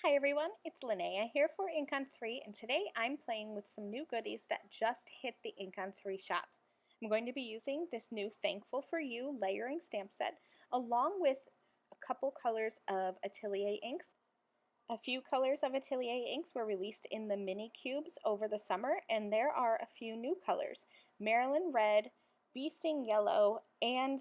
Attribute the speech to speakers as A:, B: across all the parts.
A: Hi everyone, it's Linnea here for InkOn3, and today I'm playing with some new goodies that just hit the InkOn3 shop. I'm going to be using this new Thankful for You layering stamp set along with a couple colors of Atelier inks. A few colors of Atelier inks were released in the mini cubes over the summer, and there are a few new colors: Maryland Red, Bee Sting Yellow, and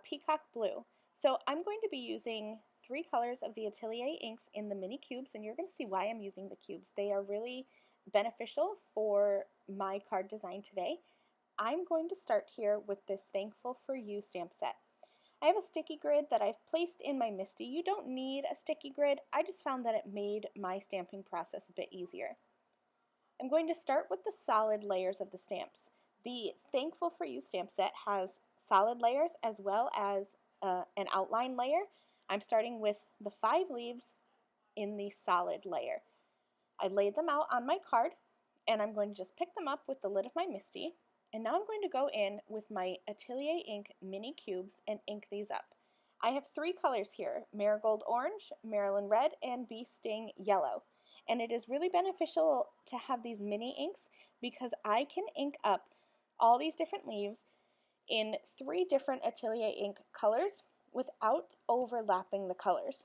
A: Peacock Blue. So I'm going to be using 3 colors of the Atelier inks in the mini cubes, and you're going to see why I'm using the cubes. They are really beneficial for my card design today. I'm going to start here with this Thankful for You stamp set. I have a sticky grid that I've placed in my MISTI. You don't need a sticky grid. I just found that it made my stamping process a bit easier. I'm going to start with the solid layers of the stamps. The Thankful for You stamp set has solid layers as well as an outline layer. I'm starting with the 5 leaves in the solid layer. I laid them out on my card, and I'm going to just pick them up with the lid of my MISTI. And now I'm going to go in with my Atelier Ink mini cubes and ink these up. I have 3 colors here: Marigold Orange, Maryland Red, and Bee Sting Yellow. And it is really beneficial to have these mini inks because I can ink up all these different leaves in 3 different Atelier Ink colors without overlapping the colors.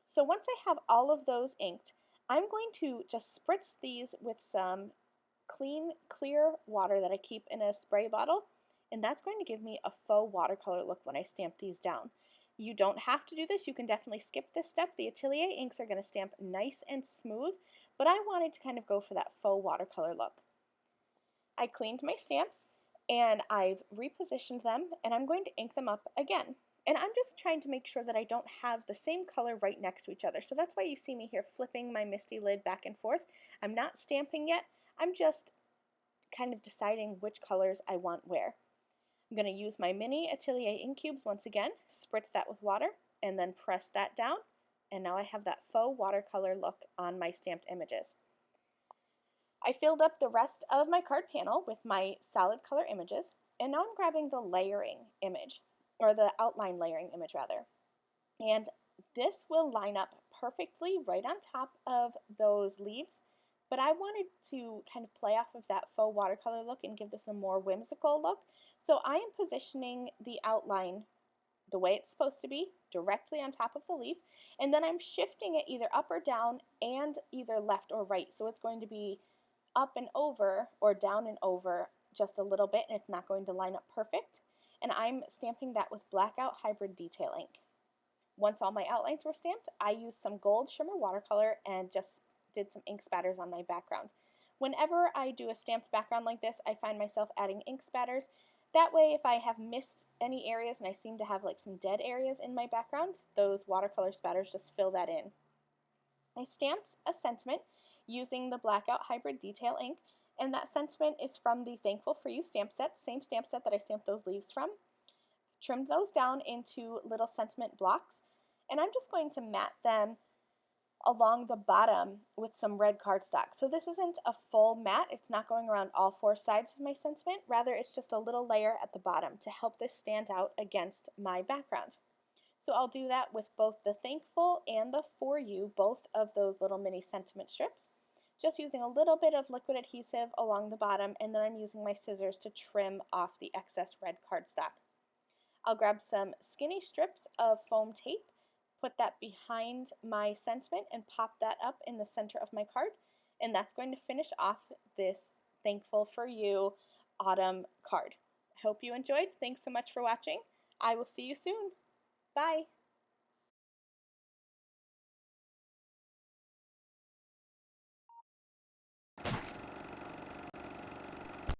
A: So once I have all of those inked, I'm going to just spritz these with some clean, clear water that I keep in a spray bottle, and that's going to give me a faux watercolor look when I stamp these down. You don't have to do this. You can definitely skip this step. The Atelier inks are going to stamp nice and smooth, but I wanted to kind of go for that faux watercolor look. I cleaned my stamps and I've repositioned them, and I'm going to ink them up again. And I'm just trying to make sure that I don't have the same color right next to each other. So that's why you see me here flipping my MISTI lid back and forth. I'm not stamping yet. I'm just kind of deciding which colors I want where. I'm going to use my mini Atelier Ink Cubes once again, spritz that with water, and then press that down. And now I have that faux watercolor look on my stamped images. I filled up the rest of my card panel with my solid color images, and now I'm grabbing the layering image, or the outline layering image rather. And this will line up perfectly right on top of those leaves, but I wanted to kind of play off of that faux watercolor look and give this a more whimsical look. So I am positioning the outline the way it's supposed to be, directly on top of the leaf, and then I'm shifting it either up or down and either left or right. So it's going to be up and over or down and over just a little bit, and it's not going to line up perfect. And I'm stamping that with Blackout Hybrid Detail ink. Once all my outlines were stamped, I used some gold shimmer watercolor and just did some ink spatters on my background. Whenever I do a stamped background like this, I find myself adding ink spatters. That way, if I have missed any areas and I seem to have like some dead areas in my background, those watercolor spatters just fill that in. I stamped a sentiment using the Blackout Hybrid Detail ink, and that sentiment is from the Thankful for You stamp set, same stamp set that I stamped those leaves from. Trimmed those down into little sentiment blocks, and I'm just going to mat them along the bottom with some red cardstock. So this isn't a full mat, it's not going around all 4 sides of my sentiment, rather it's just a little layer at the bottom to help this stand out against my background. So I'll do that with both the Thankful and the For You, both of those little mini sentiment strips, just using a little bit of liquid adhesive along the bottom, and then I'm using my scissors to trim off the excess red cardstock. I'll grab some skinny strips of foam tape, put that behind my sentiment, and pop that up in the center of my card, and that's going to finish off this Thankful for You autumn card. I hope you enjoyed. Thanks so much for watching. I will see you soon. Bye.